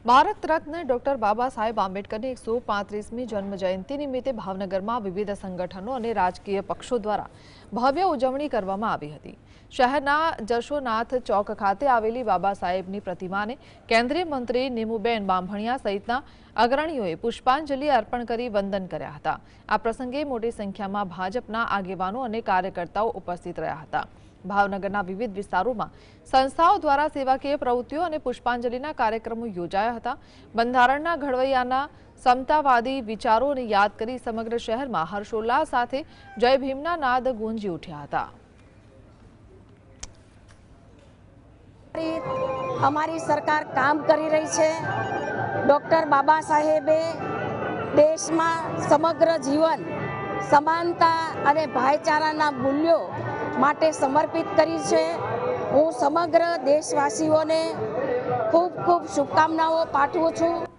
Bharat Ratna doctor Baba Saheb આંબેડકરની 135મી જન્મ જયંતિ નિમિત્તે ભાવનગરમાં વિવિધ સંગઠનો અને રાજકીય પક્ષો દ્વારા ભવ્ય ઉજવણી કરવામાં આવી હતી। શહેરના જશોનાથ ચોક ખાતે આવેલી બાબા સાહેબની પ્રતિમાને કેન્દ્રીય મંત્રી નીમુબેન બાંભણિયા સહિતના અગ્રણીઓએ પુષ્પાંજલિ અર્પણ કરી વંદન કર્યા હતા। આ પ્રસંગે મોટી સંખ્યામાં ભાજપના આગેવાનો અને કાર્યકર્તાઓ ઉપસ્થિત રહ્યા હતા। ભાવનગરના વિવિધ વિસ્તારોમાં સંસ્થાઓ દ્વારા સેવાકીય પ્રવૃત્તિઓ અને પુષ્પાંજલિના કાર્યક્રમો યોજાયા હતા। બંધારણના ઘડવૈયાના સમતાવાદી વિચારોને યાદ કરી સમગ્ર શહેરમાં હર્ષોલ્લાસ સાથે જય ભીમના નાદ ગુંજી ઉઠ્યા હતા। हमारी सरकार काम કરી રહી છે। ડોક્ટર બાબા સાહેબે દેશમાં સમગ્ર જીવન સમાનતા અને ભાઈચારાના મૂલ્યો માટે સમર્પિત કરી છે। હું સમગ્ર દેશવાસીઓને ખૂબ ખૂબ શુભકામનાઓ પાઠવું છું।